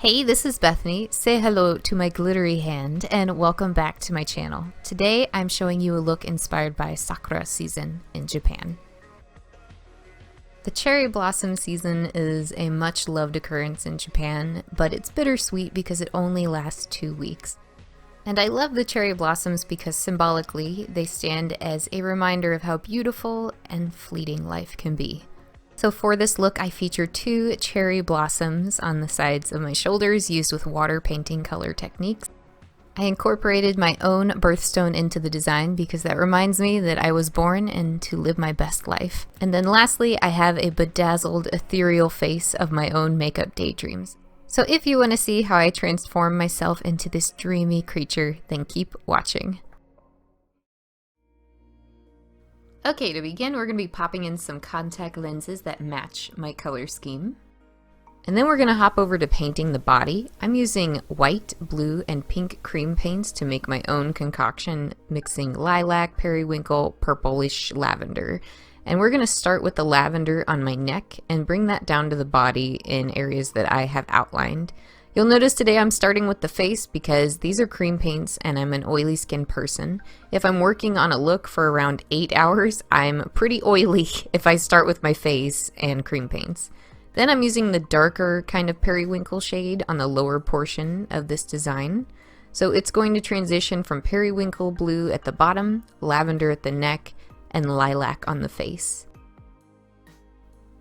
Hey, this is Bethany. Say hello to my glittery hand and welcome back to my channel. Today I'm showing you a look inspired by Sakura season in Japan. The cherry blossom season is a much loved occurrence in Japan, but it's bittersweet because it only lasts 2 weeks. And I love the cherry blossoms because symbolically they stand as a reminder of how beautiful and fleeting life can be. So for this look, I feature 2 cherry blossoms on the sides of my shoulders used with water painting color techniques. I incorporated my own birthstone into the design because that reminds me that I was born and to live my best life. And then lastly, I have a bedazzled ethereal face of my own makeup daydreams. So if you want to see how I transform myself into this dreamy creature, then keep watching. Okay, to begin, we're going to be popping in some contact lenses that match my color scheme. And then we're going to hop over to painting the body. I'm using white, blue, and pink cream paints to make my own concoction, mixing lilac, periwinkle, purplish lavender. And we're going to start with the lavender on my neck and bring that down to the body in areas that I have outlined. You'll notice today I'm starting with the face because these are cream paints and I'm an oily skin person. If I'm working on a look for around 8 hours, I'm pretty oily if I start with my face and cream paints. Then I'm using the darker kind of periwinkle shade on the lower portion of this design. So it's going to transition from periwinkle blue at the bottom, lavender at the neck, and lilac on the face.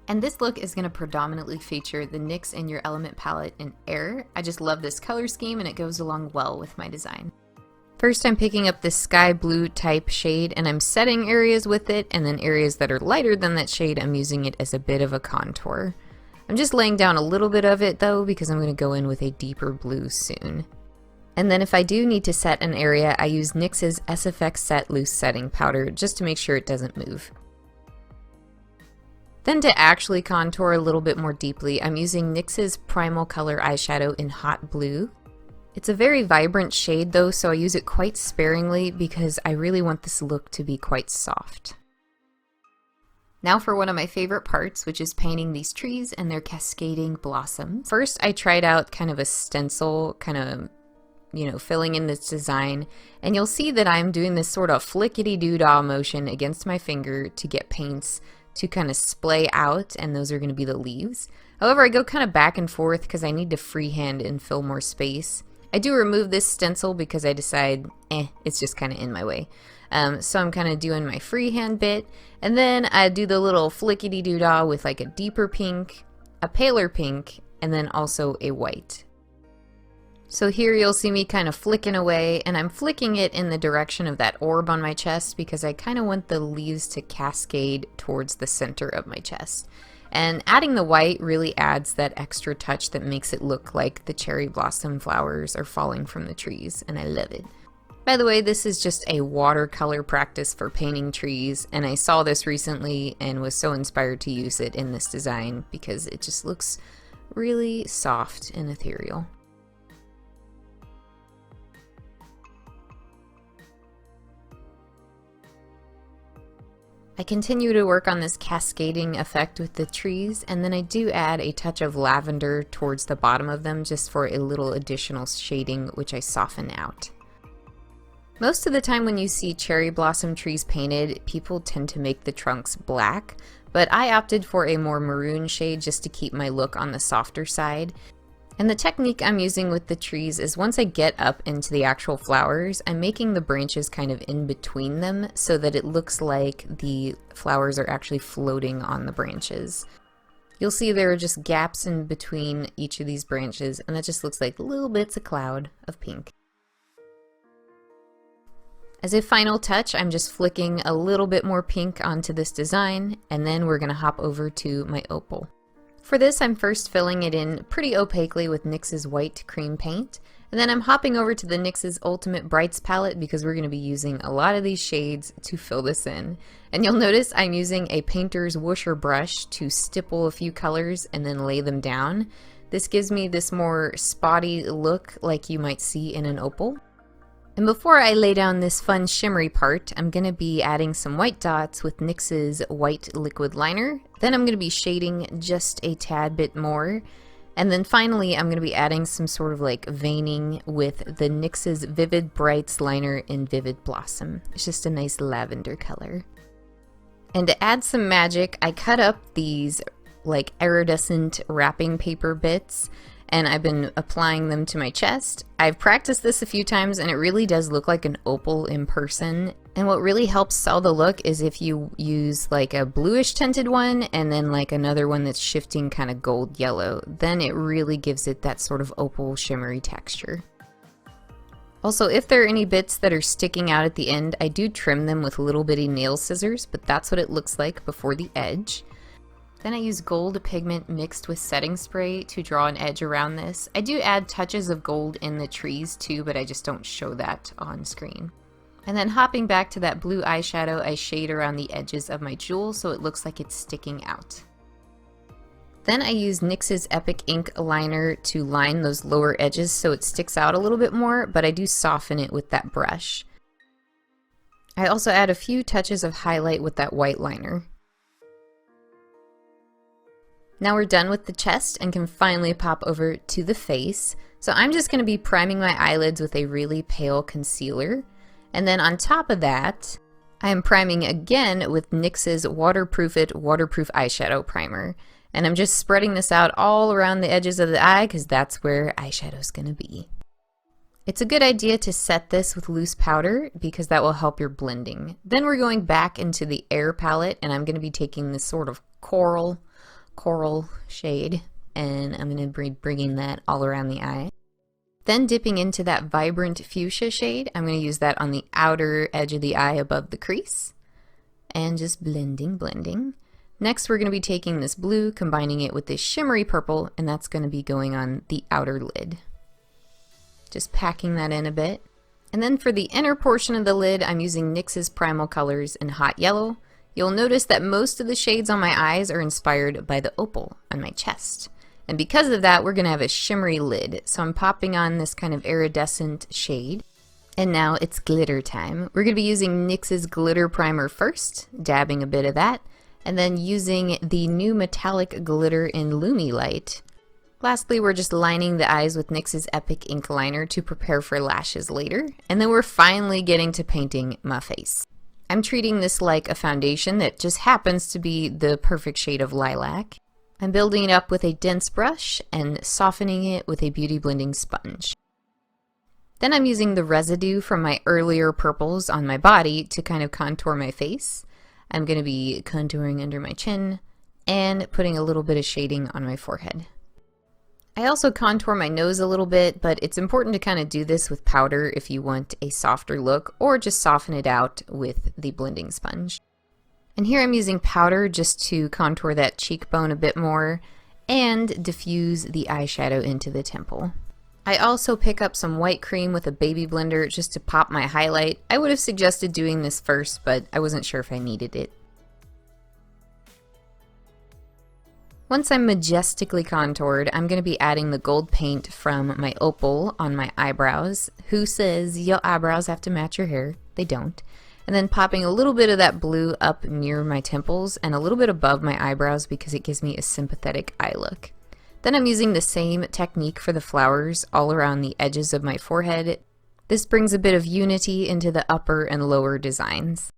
And this look is going to predominantly feature the NYX In Your Element palette in Air. I just love this color scheme and it goes along well with my design. First I'm picking up this sky blue type shade and I'm setting areas with it, and then areas that are lighter than that shade I'm using it as a bit of a contour. I'm just laying down a little bit of it though because I'm going to go in with a deeper blue soon. And then if I do need to set an area, I use NYX's SFX Set Loose Setting Powder just to make sure it doesn't move. Then to actually contour a little bit more deeply, I'm using NYX's Primal Color Eyeshadow in Hot Blue. It's a very vibrant shade though, so I use it quite sparingly because I really want this look to be quite soft. Now for one of my favorite parts, which is painting these trees and their cascading blossoms. First I tried out kind of a stencil, filling in this design, and you'll see that I'm doing this sort of flickety-doo-dah motion against my finger to get paints to kind of splay out, and those are going to be the leaves. However, I go kind of back and forth because I need to freehand and fill more space. I do remove this stencil because I decide, it's just kind of in my way. So I'm kind of doing my freehand bit, and then I do the little flickety-doo-dah with like a deeper pink, a paler pink, and then also a white. So here you'll see me kind of flicking away, and I'm flicking it in the direction of that orb on my chest because I kind of want the leaves to cascade towards the center of my chest. And adding the white really adds that extra touch that makes it look like the cherry blossom flowers are falling from the trees, and I love it. By the way, this is just a watercolor practice for painting trees, and I saw this recently and was so inspired to use it in this design because it just looks really soft and ethereal. I continue to work on this cascading effect with the trees, and then I do add a touch of lavender towards the bottom of them just for a little additional shading, which I soften out. Most of the time when you see cherry blossom trees painted, people tend to make the trunks black, but I opted for a more maroon shade just to keep my look on the softer side. And the technique I'm using with the trees is once I get up into the actual flowers, I'm making the branches kind of in between them so that it looks like the flowers are actually floating on the branches. You'll see there are just gaps in between each of these branches, and that just looks like little bits of cloud of pink. As a final touch, I'm just flicking a little bit more pink onto this design, and then we're going to hop over to my opal. For this, I'm first filling it in pretty opaquely with NYX's white cream paint, and then I'm hopping over to the NYX's Ultimate Brights palette because we're going to be using a lot of these shades to fill this in. And you'll notice I'm using a painter's whoosher brush to stipple a few colors and then lay them down. This gives me this more spotty look like you might see in an opal. And before I lay down this fun shimmery part, I'm going to be adding some white dots with NYX's white liquid liner. Then I'm going to be shading just a tad bit more. And then finally, I'm going to be adding some sort of like veining with the NYX's Vivid Brights liner in Vivid Blossom. It's just a nice lavender color. And to add some magic, I cut up these like iridescent wrapping paper bits, and I've been applying them to my chest. I've practiced this a few times and it really does look like an opal in person. And what really helps sell the look is if you use like a bluish tinted one and then like another one that's shifting kind of gold yellow. Then it really gives it that sort of opal shimmery texture. Also, if there are any bits that are sticking out at the end, I do trim them with little bitty nail scissors, but that's what it looks like before the edge. Then I use gold pigment mixed with setting spray to draw an edge around this. I do add touches of gold in the trees too, but I just don't show that on screen. And then hopping back to that blue eyeshadow, I shade around the edges of my jewel so it looks like it's sticking out. Then I use NYX's Epic Ink liner to line those lower edges so it sticks out a little bit more, but I do soften it with that brush. I also add a few touches of highlight with that white liner. Now we're done with the chest and can finally pop over to the face. So I'm just going to be priming my eyelids with a really pale concealer. And then on top of that, I am priming again with NYX's Waterproof It Waterproof Eyeshadow Primer. And I'm just spreading this out all around the edges of the eye because that's where eyeshadow's going to be. It's a good idea to set this with loose powder because that will help your blending. Then we're going back into the Air palette and I'm going to be taking this sort of coral shade and I'm going to be bringing that all around the eye. Then dipping into that vibrant fuchsia shade, I'm going to use that on the outer edge of the eye above the crease. And just blending. Next we're going to be taking this blue, combining it with this shimmery purple, and that's going to be going on the outer lid. Just packing that in a bit. And then for the inner portion of the lid, I'm using NYX's Primal Colors in Hot Yellow. You'll notice that most of the shades on my eyes are inspired by the opal on my chest. And because of that, we're going to have a shimmery lid. So I'm popping on this kind of iridescent shade. And now it's glitter time. We're going to be using NYX's Glitter Primer first, dabbing a bit of that, and then using the new metallic glitter in Lumi Light. Lastly, we're just lining the eyes with NYX's Epic Ink Liner to prepare for lashes later. And then we're finally getting to painting my face. I'm treating this like a foundation that just happens to be the perfect shade of lilac. I'm building it up with a dense brush and softening it with a beauty blending sponge. Then I'm using the residue from my earlier purples on my body to kind of contour my face. I'm going to be contouring under my chin and putting a little bit of shading on my forehead. I also contour my nose a little bit, but it's important to kind of do this with powder if you want a softer look, or just soften it out with the blending sponge. And here I'm using powder just to contour that cheekbone a bit more and diffuse the eyeshadow into the temple. I also pick up some white cream with a baby blender just to pop my highlight. I would have suggested doing this first, but I wasn't sure if I needed it. Once I'm majestically contoured, I'm going to be adding the gold paint from my opal on my eyebrows. Who says your eyebrows have to match your hair? They don't. And then popping a little bit of that blue up near my temples and a little bit above my eyebrows because it gives me a sympathetic eye look. Then I'm using the same technique for the flowers all around the edges of my forehead. This brings a bit of unity into the upper and lower designs.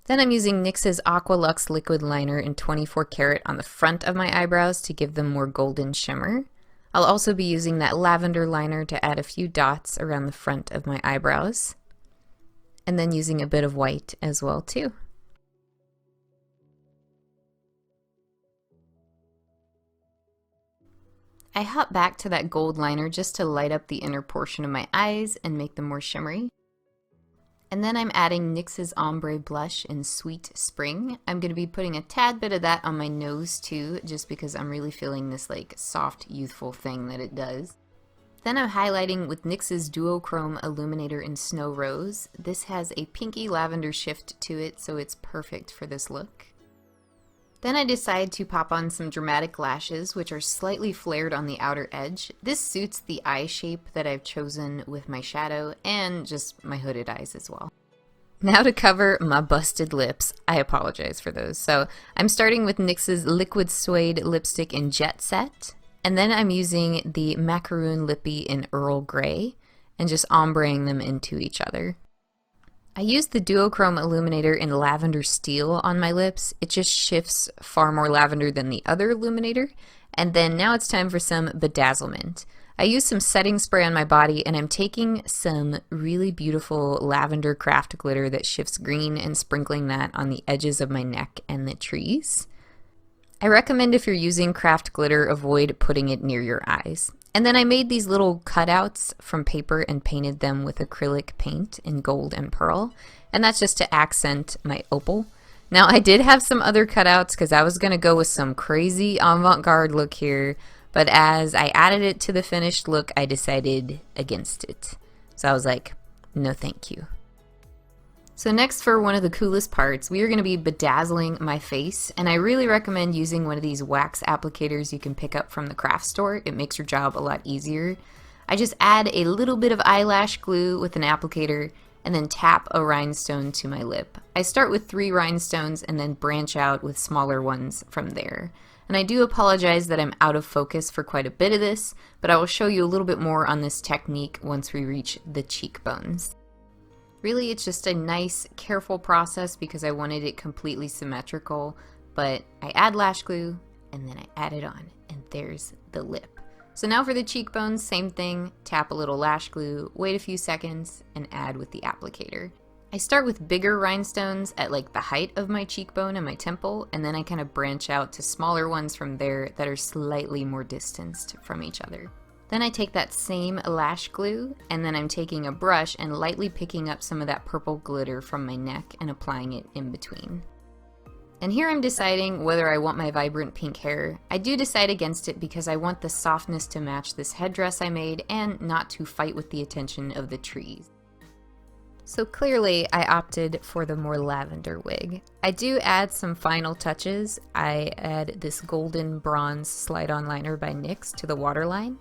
Then I'm using NYX's Aqua Luxe liquid liner in 24 karat on the front of my eyebrows to give them more golden shimmer. I'll also be using that lavender liner to add a few dots around the front of my eyebrows. And then using a bit of white as well too. I hop back to that gold liner just to light up the inner portion of my eyes and make them more shimmery. And then I'm adding NYX's Ombre Blush in Sweet Spring. I'm going to be putting a tad bit of that on my nose too, just because I'm really feeling this like soft, youthful thing that it does. Then I'm highlighting with NYX's Duochrome Illuminator in Snow Rose. This has a pinky lavender shift to it, so it's perfect for this look. Then I decide to pop on some dramatic lashes, which are slightly flared on the outer edge. This suits the eye shape that I've chosen with my shadow and just my hooded eyes as well. Now to cover my busted lips. I apologize for those. So I'm starting with NYX's Liquid Suede lipstick in Jet Set. And then I'm using the Macaroon Lippie in Earl Grey and just ombreing them into each other. I used the duochrome illuminator in lavender steel on my lips. It just shifts far more lavender than the other illuminator. And then now it's time for some bedazzlement. I used some setting spray on my body, and I'm taking some really beautiful lavender craft glitter that shifts green and sprinkling that on the edges of my neck and the trees. I recommend if you're using craft glitter, avoid putting it near your eyes. And then I made these little cutouts from paper and painted them with acrylic paint in gold and pearl, and that's just to accent my opal. Now I did have some other cutouts because I was going to go with some crazy avant-garde look here, but as I added it to the finished look, I decided against it. So I was like, no thank you. So next, for one of the coolest parts, we are going to be bedazzling my face, and I really recommend using one of these wax applicators you can pick up from the craft store. It makes your job a lot easier. I just add a little bit of eyelash glue with an applicator and then tap a rhinestone to my lip. I start with 3 rhinestones and then branch out with smaller ones from there. And I do apologize that I'm out of focus for quite a bit of this, but I will show you a little bit more on this technique once we reach the cheekbones. Really, it's just a nice, careful process because I wanted it completely symmetrical, but I add lash glue and then I add it on, and there's the lip. So now for the cheekbones, same thing, tap a little lash glue, wait a few seconds, and add with the applicator. I start with bigger rhinestones at like the height of my cheekbone and my temple, and then I kind of branch out to smaller ones from there that are slightly more distanced from each other. Then I take that same lash glue, and then I'm taking a brush and lightly picking up some of that purple glitter from my neck and applying it in between. And here I'm deciding whether I want my vibrant pink hair. I do decide against it because I want the softness to match this headdress I made and not to fight with the attention of the trees. So clearly I opted for the more lavender wig. I do add some final touches. I add this golden bronze slide-on liner by NYX to the waterline,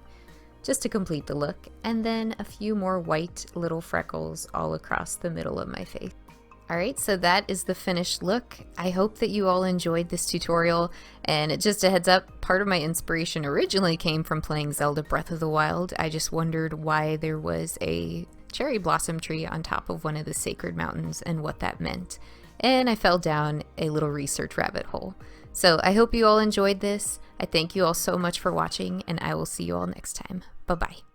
just to complete the look, and then a few more white little freckles all across the middle of my face. Alright, so that is the finished look. I hope that you all enjoyed this tutorial, and just a heads up, part of my inspiration originally came from playing Zelda Breath of the Wild. I just wondered why there was a cherry blossom tree on top of one of the sacred mountains and what that meant. And I fell down a little research rabbit hole. So I hope you all enjoyed this. I thank you all so much for watching, and I will see you all next time. Bye-bye.